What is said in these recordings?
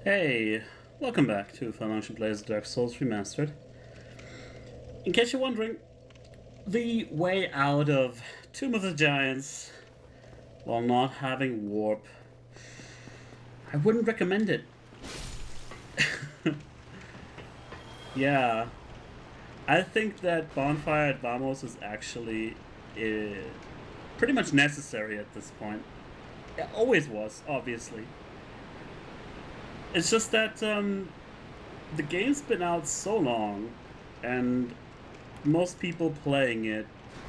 Hey, welcome back to falmunction plays Dark Souls Remastered. In case you're wondering, the way out of Tomb of the Giants while not having warp, I wouldn't recommend it. Yeah, I think that Bonfire at Vamos is actually pretty much necessary at this point. It always was, obviously. It's just that the game's been out so long, and most people playing it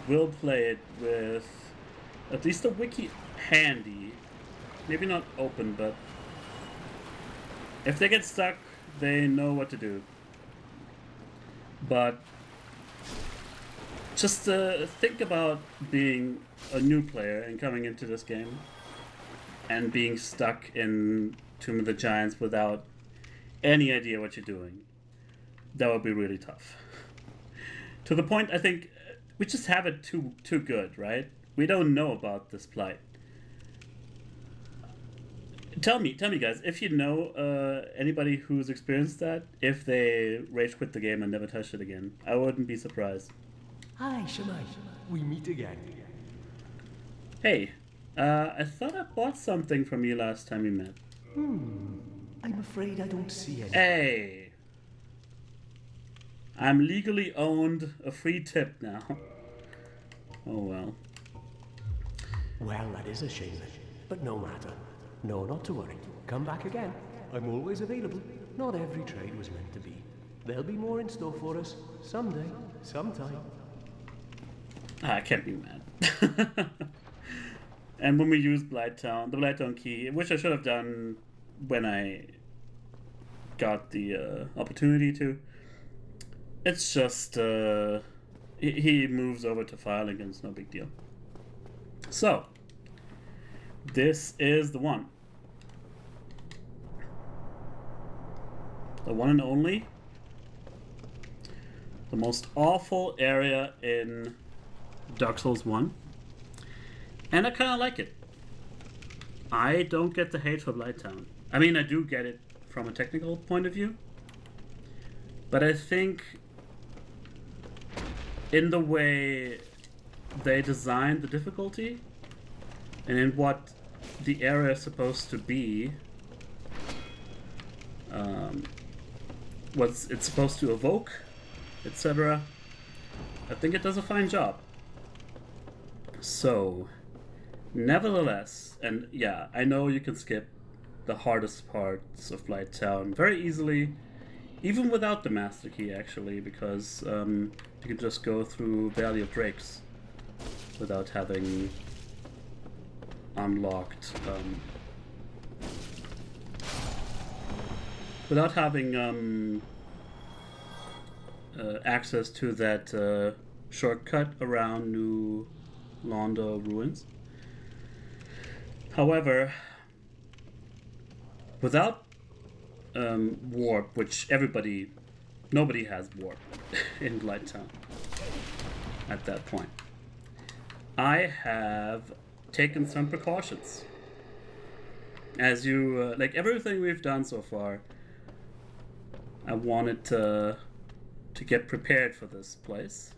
will play it with at least a wiki handy. Maybe not open, but if they get stuck, they know what to do. But just think about being a new player and coming into this game and being stuck in Tomb of the Giants without any idea what you're doing. That would be really tough. To the point, I think we just have it too good, right? We don't know about this plight. Tell me, guys, if you know anybody who's experienced that, if they rage quit the game and never touched it again, I wouldn't be surprised. Hi, Shemai. We meet again. Hey, I thought I bought something from you last time we met. I'm afraid I don't see any. Hey! I'm legally owned a free tip now. Oh well. Well, that is a shame. But no matter. No, not to worry. Come back again. I'm always available. Not every trade was meant to be. There'll be more in store for us. Someday. Sometime. I can't be mad. And when we use the Blighttown key, which I should have done when I got the opportunity to, it's just he moves over to filing and it's no big deal. So this is the one and only, the most awful area in Dark Souls 1. And I kind of like it. I don't get the hate for Blighttown. I mean, I do get it from a technical point of view. But I think in the way they designed the difficulty and in what the area is supposed to be, what it's supposed to evoke, etc., I think it does a fine job. So, nevertheless, and yeah, I know you can skip the hardest parts of Blighttown very easily, even without the Master Key, actually, because you can just go through Valley of Drakes without having unlocked, access to that shortcut around New Londo Ruins. However, without warp, which nobody has warp in Blighttown at that point, I have taken some precautions. As you, like everything we've done so far, I wanted to get prepared for this place.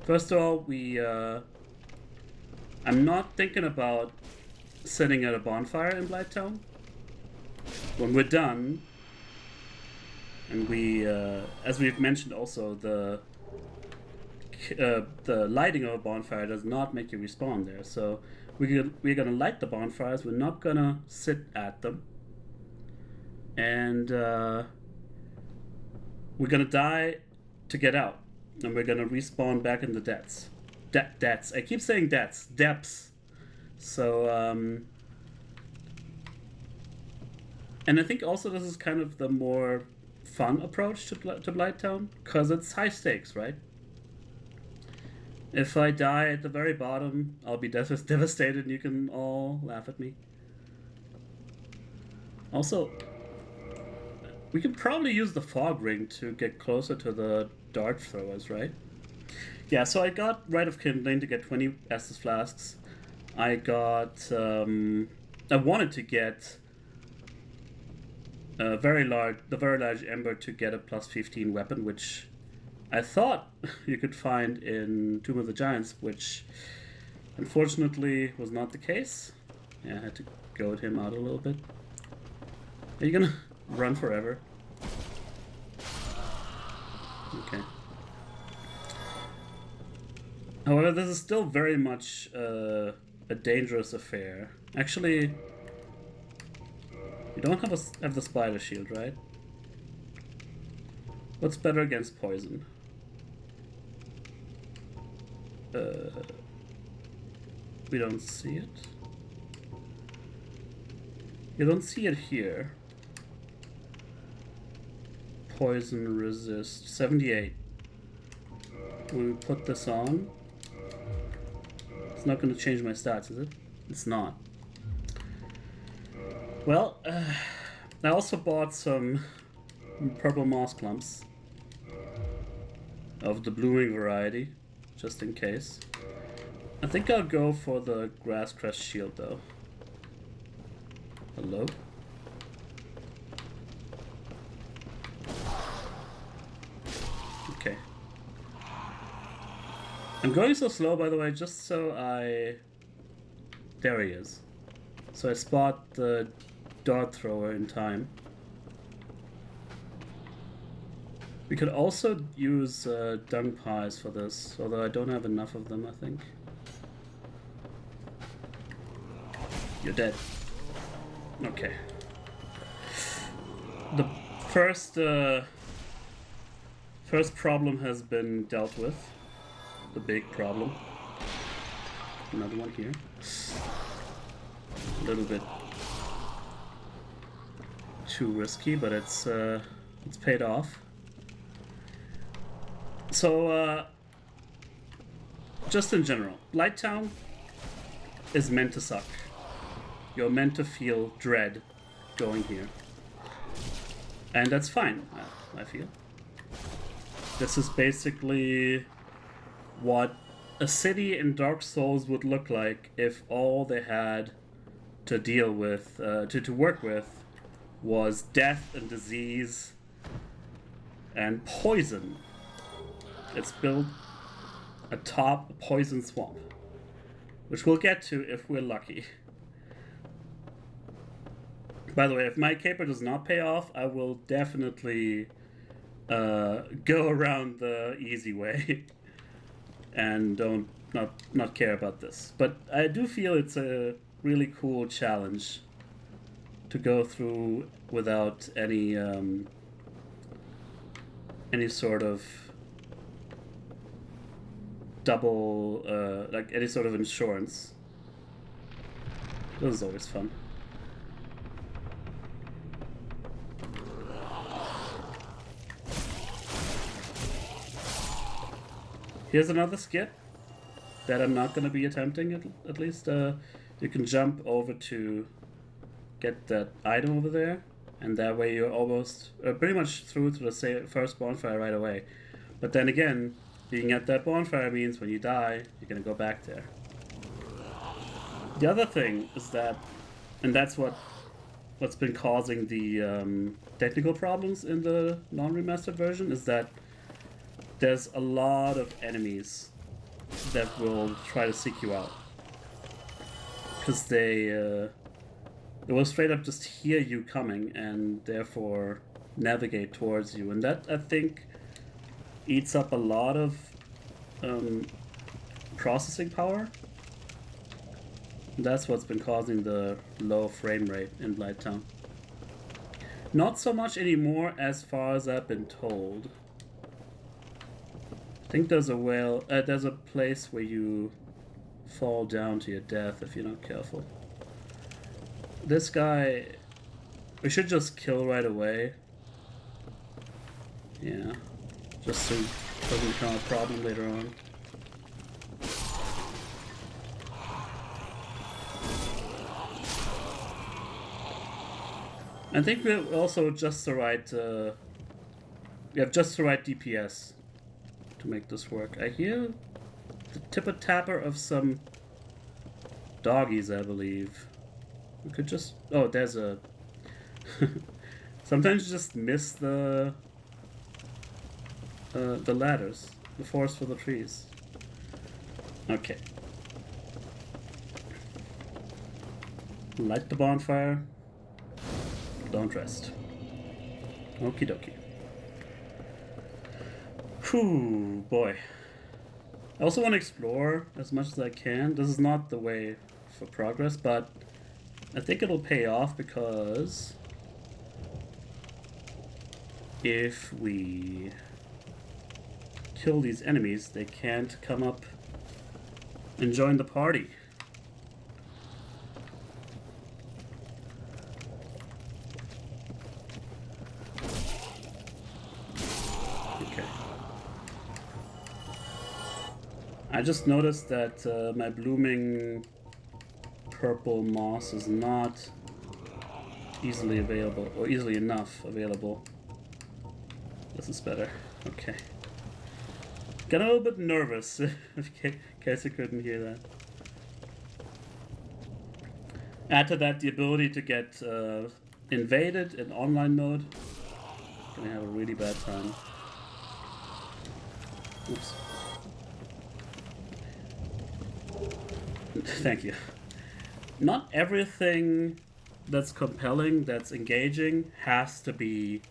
First of all, I'm not thinking about sitting at a bonfire in Blighttown. When we're done, and as we've mentioned also, the lighting of a bonfire does not make you respawn there. So we're gonna light the bonfires. We're not gonna sit at them, and we're gonna die to get out, and we're gonna respawn back in the depths. Depths. I keep saying depths. Depths. So and I think also this is kind of the more fun approach to Blighttown, because it's high stakes, right? If I die at the very bottom, I'll be devastated and you can all laugh at me. Also, we can probably use the fog ring to get closer to the dart throwers, right? Yeah, so I got Rite of Kindling to get 20 Estus Flasks. I got, I wanted to get the very large ember to get a plus 15 weapon, which I thought you could find in Tomb of the Giants, which unfortunately was not the case. Yeah, I had to goad him out a little bit. Are you gonna run forever? Okay. However, this is still very much a dangerous affair. Actually, you don't have the spider shield, right? What's better against poison? We don't see it. You don't see it here. Poison resist 78. When we put this on, it's not going to change my stats, is it? It's not. Well, I also bought some purple moss clumps of the blooming variety, just in case. I think I'll go for the grass crest shield though. Hello? Okay. I'm going so slow, by the way, just so I... There he is. So I spot the dart thrower in time. We could also use dung pies for this, although I don't have enough of them, I think. You're dead. Okay. The first problem has been dealt with. The big problem. Another one here. A little bit too risky, but it's paid off. So just in general, Blighttown is meant to suck. You're meant to feel dread going here. And that's fine, I feel. This is basically what a city in Dark Souls would look like if all they had to deal with, to work with, was death and disease and poison. It's built atop a poison swamp, which we'll get to if we're lucky. By the way, if my caper does not pay off, I will definitely go around the easy way and not care about this. But I do feel it's a really cool challenge to go through without any sort of double, like any sort of insurance. This is always fun. Here's another skip that I'm not going to be attempting, at least. You can jump over to get that item over there, and that way you're almost pretty much through to the first bonfire right away. But then again, being at that bonfire means when you die, you're going to go back there. The other thing is that, and that's what's been causing the technical problems in the non-remastered version, is that there's a lot of enemies that will try to seek you out. Because they will straight up just hear you coming and therefore navigate towards you. And that, I think, eats up a lot of processing power. That's what's been causing the low frame rate in Blighttown. Not so much anymore as far as I've been told. I think there's a place where you fall down to your death if you're not careful. This guy, we should just kill right away. Yeah, just so it doesn't become a problem later on. I think we have also just the right, we have just the right DPS to make this work. I hear the tipper-tapper of some doggies, I believe. We could just... Oh, there's a... It's Sometimes you just miss the ladders, the forest for the trees. Okay. Light the bonfire. Don't rest. Okie dokie. Whew, boy. I also want to explore as much as I can. This is not the way for progress, but I think it'll pay off because if we kill these enemies, they can't come up and join the party. I just noticed that my blooming purple moss is not easily available, or easily enough available. This is better. Okay. Got a little bit nervous, in case you couldn't hear that. Add to that the ability to get invaded in online mode. Gonna have a really bad time. Oops. Thank you. Not everything that's compelling, that's engaging, has to be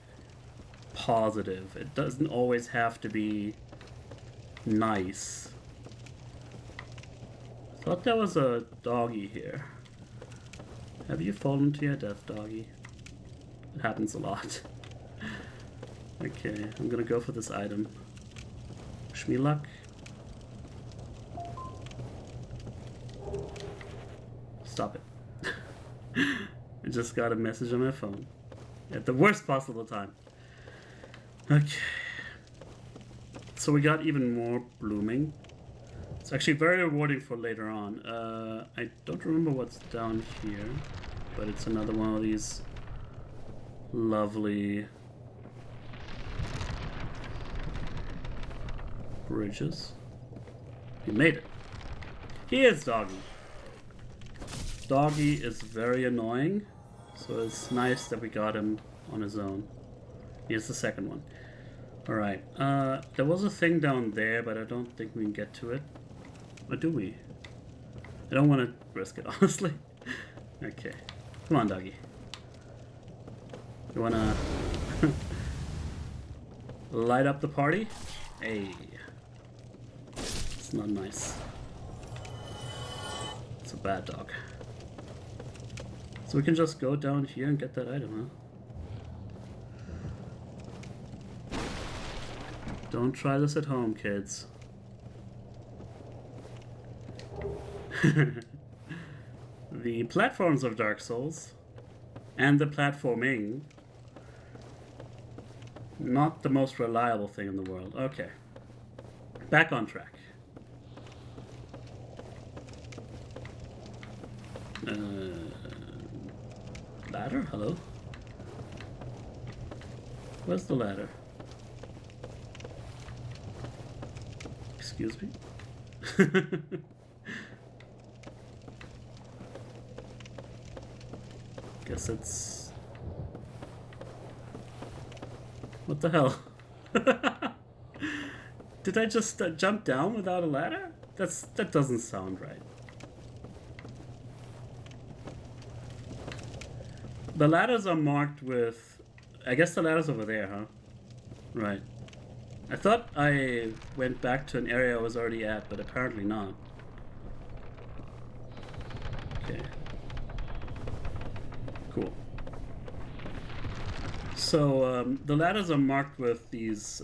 positive. It doesn't always have to be nice. Thought there was a doggy here. Have you fallen to your death, doggy? It happens a lot. Okay, I'm gonna go for this item. Wish me luck. Stop it. I just got a message on my phone. At the worst possible time. Okay. So we got even more blooming. It's actually very rewarding for later on. I don't remember what's down here, but it's another one of these lovely bridges. You made it. Here's Doggy. Doggy is very annoying, so it's nice that we got him on his own. Here's the second one. Alright, there was a thing down there, but I don't think we can get to it. Or do we? I don't want to risk it, honestly. Okay. Come on, Doggy. You wanna light up the party? Hey. It's not nice. It's a bad dog. So we can just go down here and get that item, huh? Don't try this at home, kids. The platforms of Dark Souls and the platforming, not the most reliable thing in the world. Okay. Back on track. Ladder? Hello? Where's the ladder? Excuse me? Guess it's... What the hell? Did I just jump down without a ladder? That doesn't sound right. The ladders are marked with... I guess the ladder's over there, huh? Right. I thought I went back to an area I was already at, but apparently not. Okay. Cool. So, the ladders are marked with these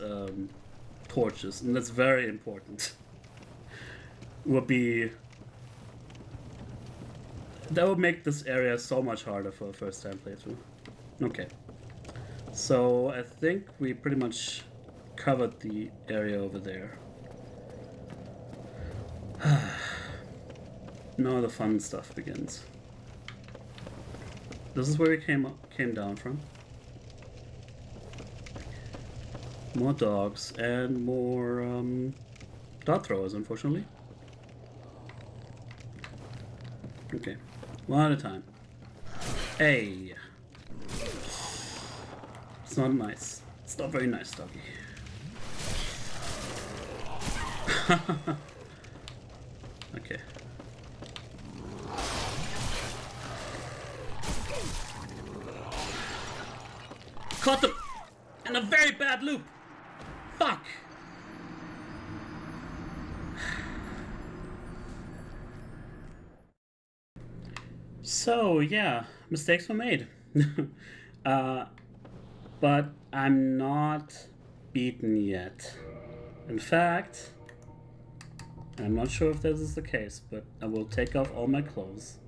torches, and that's very important. That would make this area so much harder for a first time playthrough. Okay. So I think we pretty much covered the area over there. Now the fun stuff begins. This is where we came down from. More dogs and more dart throwers, unfortunately. Okay. One at a time. Hey. It's not nice. It's not very nice, doggy. Okay. Caught them in a very bad loop. Fuck. So yeah, mistakes were made. But I'm not beaten yet. In fact, I'm not sure if this is the case, but I will take off all my clothes.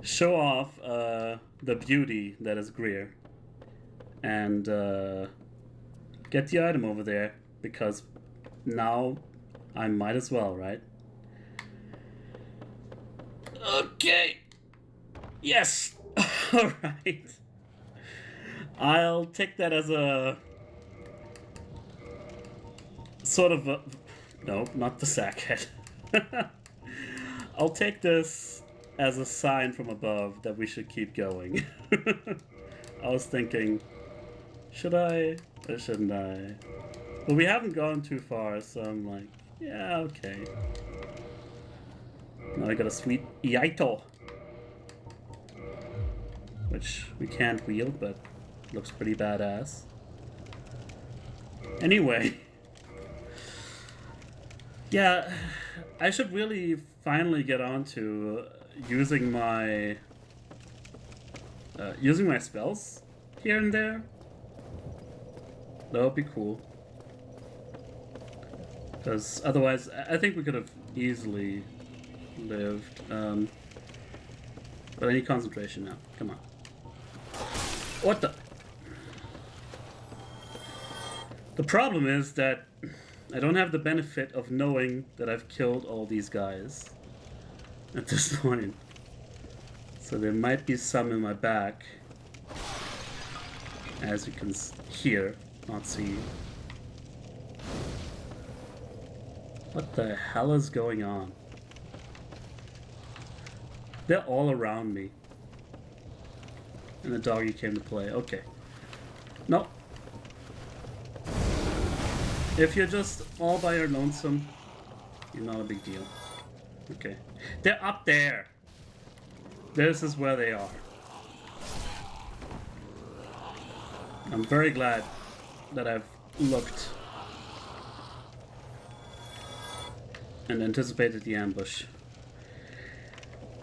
Show off the beauty that is Greer. And get the item over there, because now I might as well, right? Okay. Yes. All right. I'll take that as a sort of a... No, not the sackhead. I'll take this as a sign from above that we should keep going. I was thinking, should I or shouldn't I? But we haven't gone too far, so I'm like, yeah, okay. Now I got a sweet Yaito, which we can't wield, but looks pretty badass. Anyway, yeah, I should really finally get on to using my spells here and there. That would be cool. Because otherwise, I think we could have easily lived. But I need concentration now. Come on. What the? The problem is that I don't have the benefit of knowing that I've killed all these guys at this point. So there might be some in my back, as you can hear, not see. What the hell is going on? They're all around me. And the doggy came to play. Okay. No. If you're just all by your lonesome, you're not a big deal. Okay. They're up there. This is where they are. I'm very glad that I've looked and anticipated the ambush.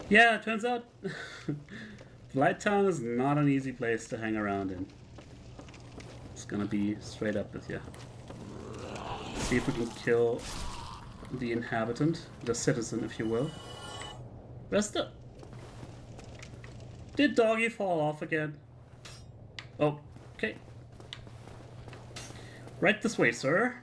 Yeah, it turns out Blight Town is not an easy place to hang around in. It's gonna be straight up with you. See if we can kill the inhabitant, the citizen, if you will. Where's the... Did doggy fall off again? Oh, okay. Right this way, sir.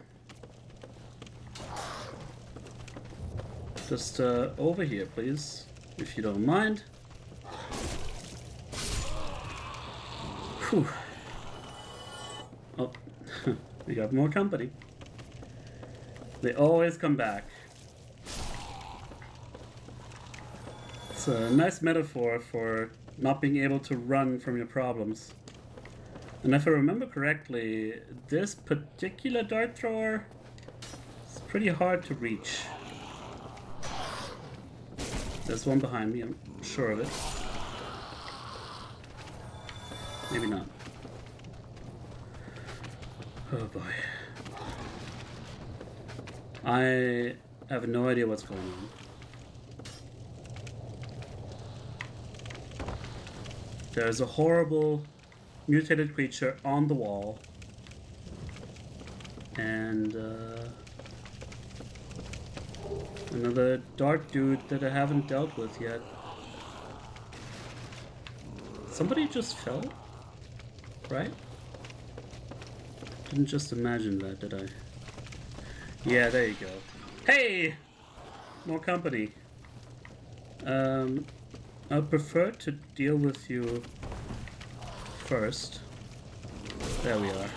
Just over here, please, if you don't mind. Whew. Oh, we got more company. They always come back. It's a nice metaphor for not being able to run from your problems. And if I remember correctly, this particular dart thrower is pretty hard to reach. There's one behind me, I'm sure of it. Maybe not. Oh boy. I have no idea what's going on. There's a horrible mutated creature on the wall. And another dark dude that I haven't dealt with yet. Somebody just fell? Right? Didn't just imagine that, did I? Yeah, there you go. Hey! More company. I'd prefer to deal with you first. There we are.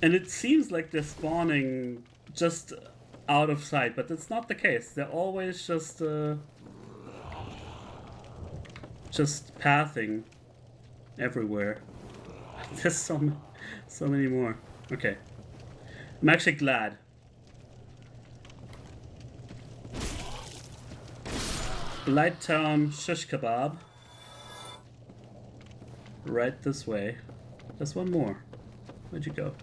And it seems like they're spawning just out of sight, but that's not the case. They're always just just pathing everywhere. There's so many more. Okay. I'm actually glad. Blighttown shish kebab. Right this way. There's one more. Where'd you go?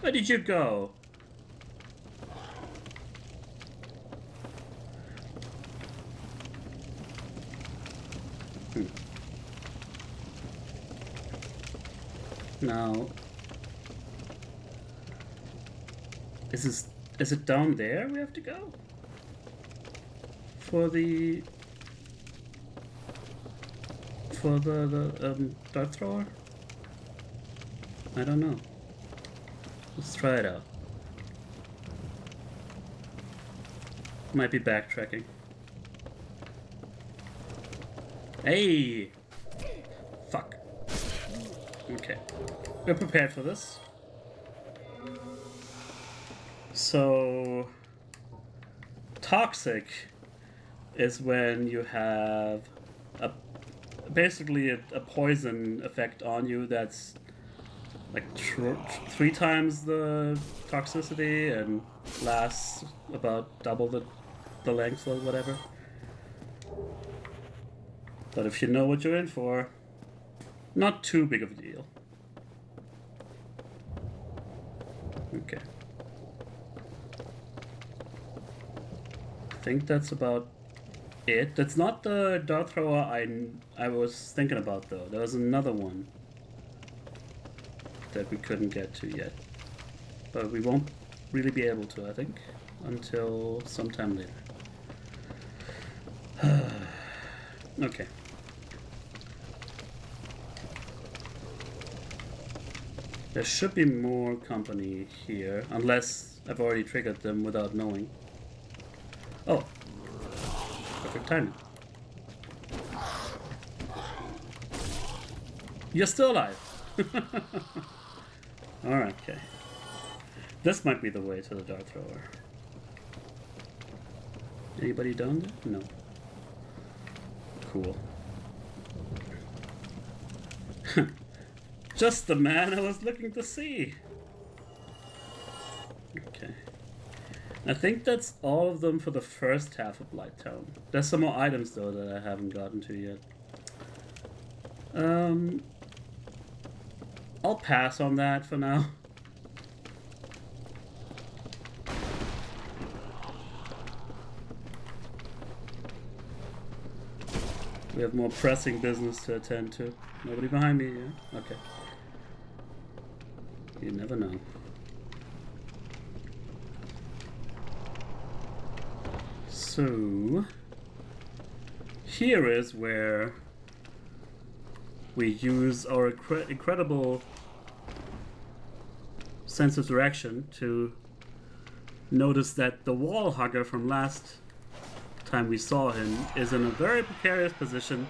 Where did you go? Now, is it down there we have to go? For the dart thrower? I don't know. Let's try it out. Might be backtracking. Hey! Fuck. Okay. We're prepared for this. So... Toxic is when you have basically a poison effect on you that's like 3 times the toxicity and lasts about double the length or whatever. But if you know what you're in for, not too big of a deal. Okay. I think that's about it. That's not the dart thrower I was thinking about though. There was another one that we couldn't get to yet. But we won't really be able to, I think, until sometime later. Okay. There should be more company here, unless I've already triggered them without knowing. Oh. Perfect timing. You're still alive. Alright, okay. This might be the way to the dart thrower. Anybody down there? No. Cool. Just the man I was looking to see. Okay. I think that's all of them for the first half of Blighttown. There's some more items though that I haven't gotten to yet. I'll pass on that for now. We have more pressing business to attend to. Nobody behind me, yeah? Okay. You never know. So... here is where we use our incredible sense of direction to notice that the wall hugger from last time we saw him is in a very precarious position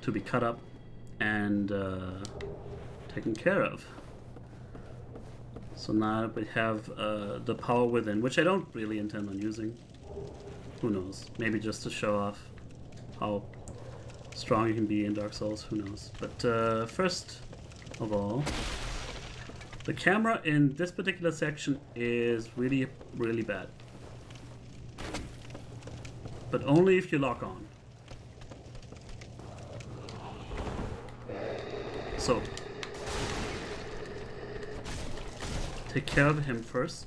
to be cut up and taken care of. So now we have the power within, which I don't really intend on using. Who knows? Maybe just to show off how strong you can be in Dark Souls, who knows. But first of all, the camera in this particular section is really, really bad. But only if you lock on. So, take care of him first.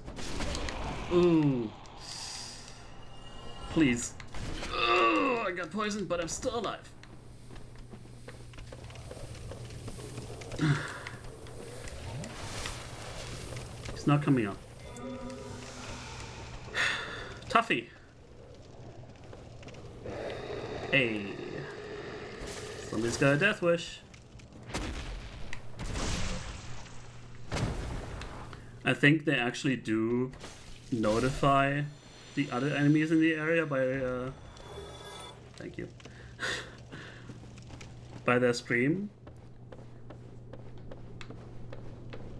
Ooh. Please. Oh, I got poisoned, but I'm still alive. He's not coming up. Tuffy. Hey. Somebody's got a death wish. I think they actually do notify the other enemies in the area by thank you. By their stream.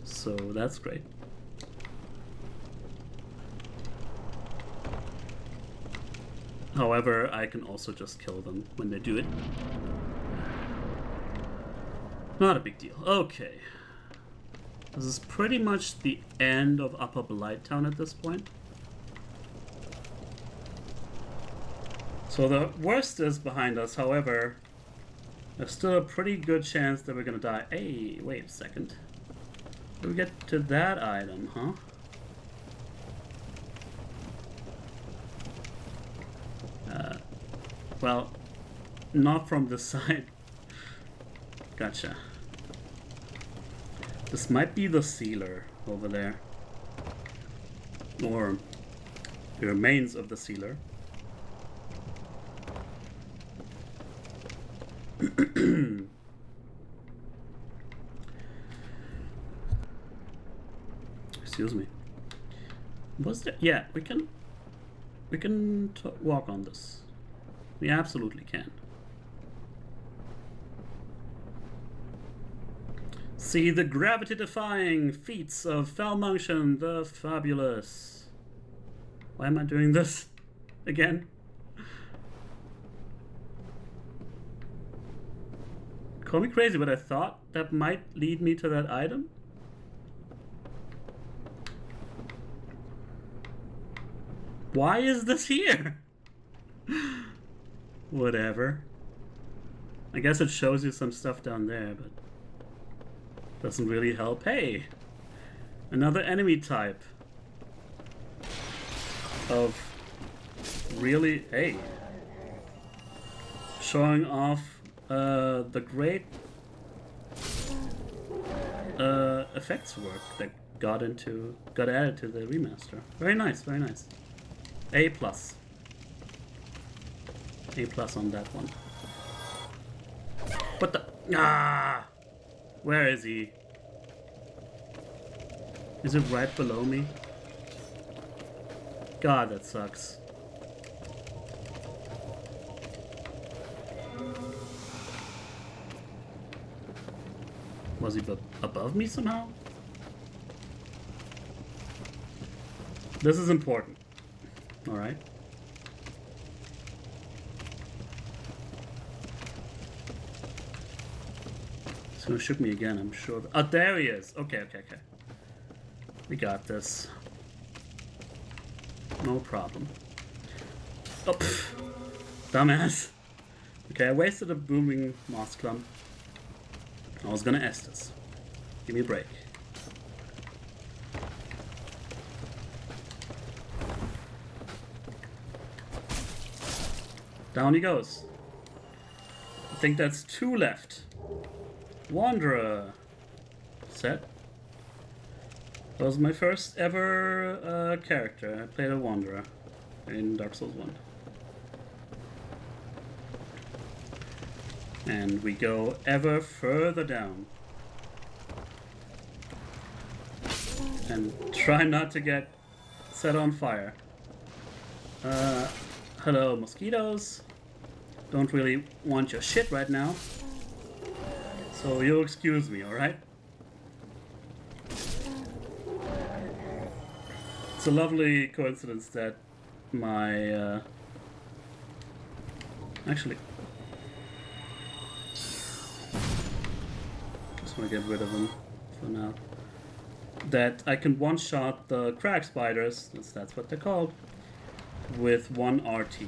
So that's great. However, I can also just kill them when they do it. Not a big deal. Okay. This is pretty much the end of Upper Blighttown at this point. So the worst is behind us, however, there's still a pretty good chance that we're gonna die. Hey, wait a second. Did we get to that item, huh? Well, not from this side. Gotcha. This might be the sealer over there. Or the remains of the sealer. Excuse me. Was there? Yeah, we can walk on this. We absolutely can. See the gravity-defying feats of falmunction, the fabulous. Why am I doing this again? Call me crazy, but I thought that might lead me to that item. Why is this here? Whatever. I guess it shows you some stuff down there, but doesn't really help. Hey! Another enemy type. Of really... Hey! Showing off the great effects work that got added to the remaster. Very nice, very nice. A+. A+ on that one. What the? Ah! Where is he? Is it right below me? God, that sucks. Was he above me somehow? This is important. Alright. He's gonna shoot me again, I'm sure. Oh, there he is. Okay, okay, okay. We got this. No problem. Oh, pff. Dumbass. Okay, I wasted a booming moss clump. I was gonna Estus. Give me a break. Down he goes. I think that's 2 left. Wanderer. Set. That was my first ever character. I played a Wanderer in Dark Souls 1. And we go ever further down. And try not to get set on fire. Hello, mosquitoes. Don't really want your shit right now. So you'll excuse me, alright? It's a lovely coincidence that my... Actually... Just want to get rid of them for now. That I can one-shot the crag spiders, that's what they're called, with 1 RT.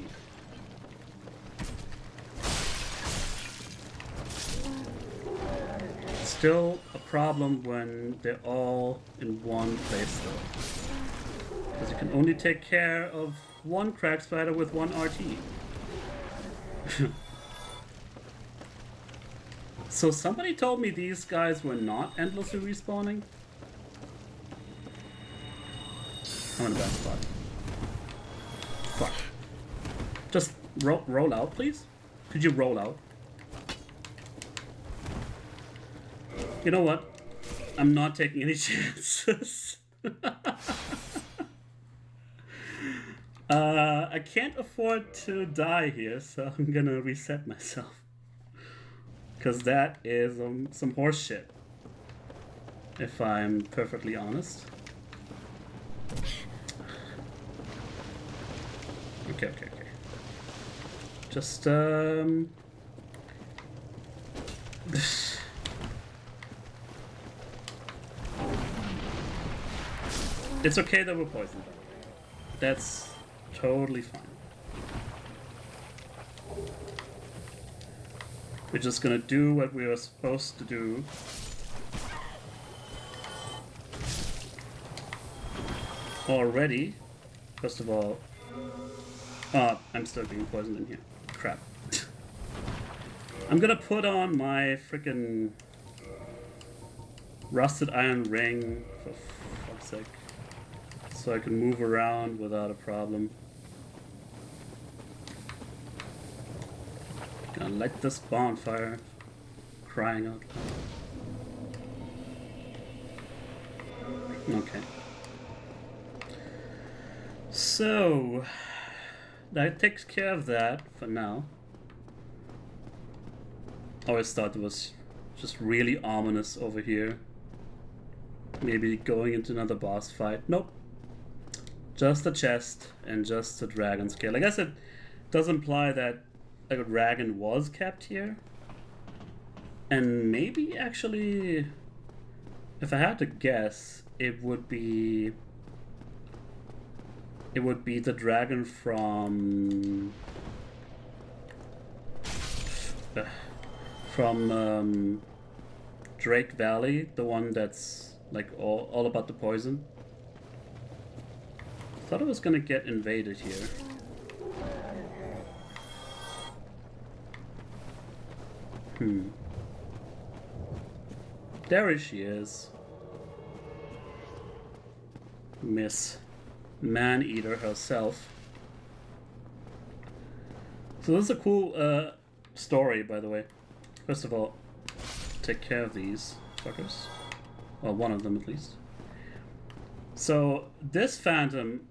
Still a problem when they're all in one place though. Because you can only take care of 1 crag spider with 1 RT. So somebody told me these guys were not endlessly respawning. I'm in a bad spot. Fuck. Just roll out, please? Could you roll out? You know what? I'm not taking any chances. I can't afford to die here, so I'm gonna reset myself. Because that is some horse shit. If I'm perfectly honest. Okay, okay, okay. Just it's okay that we're poisoned. That's totally fine. We're just gonna do what we were supposed to do. Already. First of all... Oh, I'm still being poisoned in here. Crap. I'm gonna put on my frickin' rusted iron ring, for fuck's sake, so I can move around without a problem. Gonna light this bonfire. Crying out loud. Okay. So, that takes care of that for now. I always thought it was just really ominous over here. Maybe going into another boss fight. Nope. Just a chest and just a dragon scale. I guess it does imply that like a dragon was kept here. And maybe actually, if I had to guess, it would be the dragon from Drake Valley, the one that's like all about the poison. Thought it was gonna get invaded here. There she is. Miss Man-Eater herself. So this is a cool story, by the way. First of all, take care of these fuckers. Well, one of them at least. So this phantom,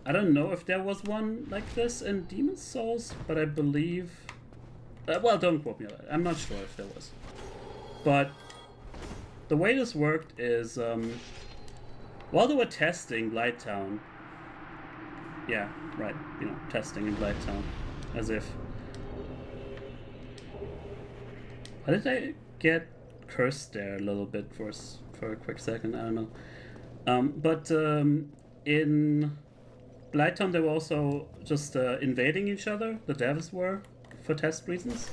I don't know if there was one like this in Demon's Souls, but I believe... well, don't quote me on that. I'm not sure if there was. But the way this worked is, while they were testing Blighttown, yeah, right, you know, testing in Blighttown, as if... Why did I get cursed there a little bit for a quick second? I don't know. But in Blighttown they were also just invading each other, the devs were, for test reasons.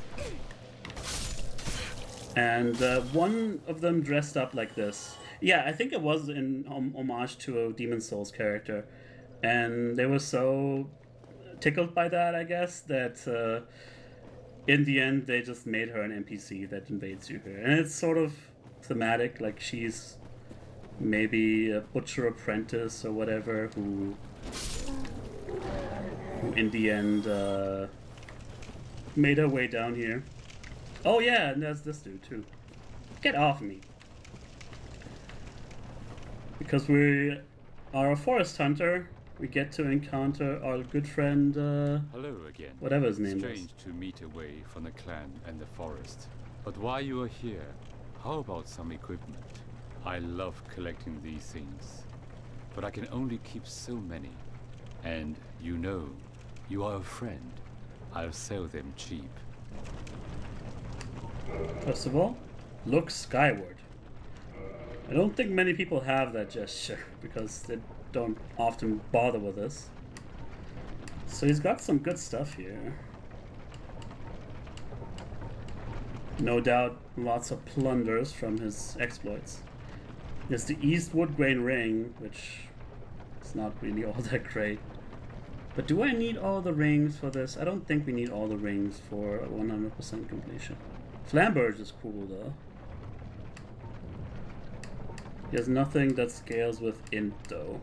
And one of them dressed up like this. Yeah, I think it was in homage to a Demon's Souls character. And they were so tickled by that, I guess, that in the end they just made her an NPC that invades you here. And it's sort of thematic, like she's maybe a butcher apprentice or whatever who in the end made her way down here. Oh yeah, and there's this dude too. Get off me. Because we are a forest hunter, we get to encounter our good friend, hello again. Whatever his name is. Strange to meet away from the clan and the forest. But while you are here, how about some equipment? I love collecting these things, but I can only keep so many. And you know, you are a friend. I'll sell them cheap. First of all, look skyward. I don't think many people have that gesture because they don't often bother with this. So he's got some good stuff here. No doubt lots of plunders from his exploits. There's the East Wood Grain Ring, which is not really all that great. But do I need all the rings for this? I don't think we need all the rings for 100% completion. Flamberge is cool though. He has nothing that scales with int though.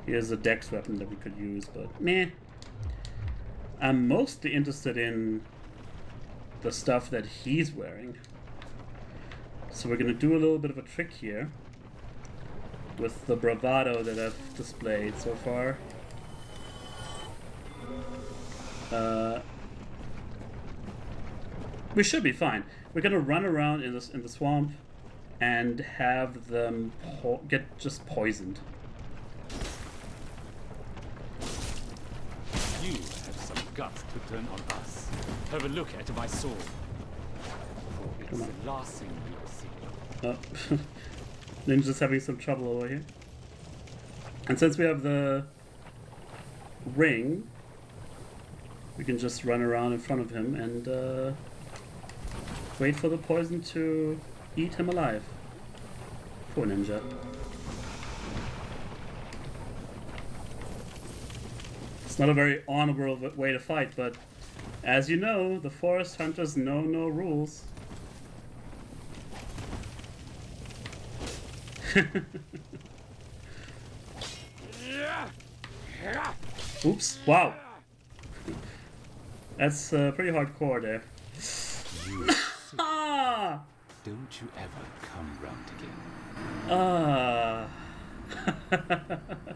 Here's a dex weapon that we could use, but meh. I'm mostly interested in the stuff that he's wearing. So we're gonna do a little bit of a trick here with the bravado that I've displayed so far. We should be fine. We're gonna run around in the swamp and have them get just poisoned. You have some guts to turn on us. Have a look at my sword. For it's Come on. the last thing you'll see. Oh. Ninja's having some trouble over here. And since we have the ring, we can just run around in front of him and wait for the poison to eat him alive. Poor Ninja. It's not a very honorable way to fight, but as you know, the forest hunters know no rules. Oops, wow. That's pretty hardcore there. You Ah! don't you ever come round again. Ah.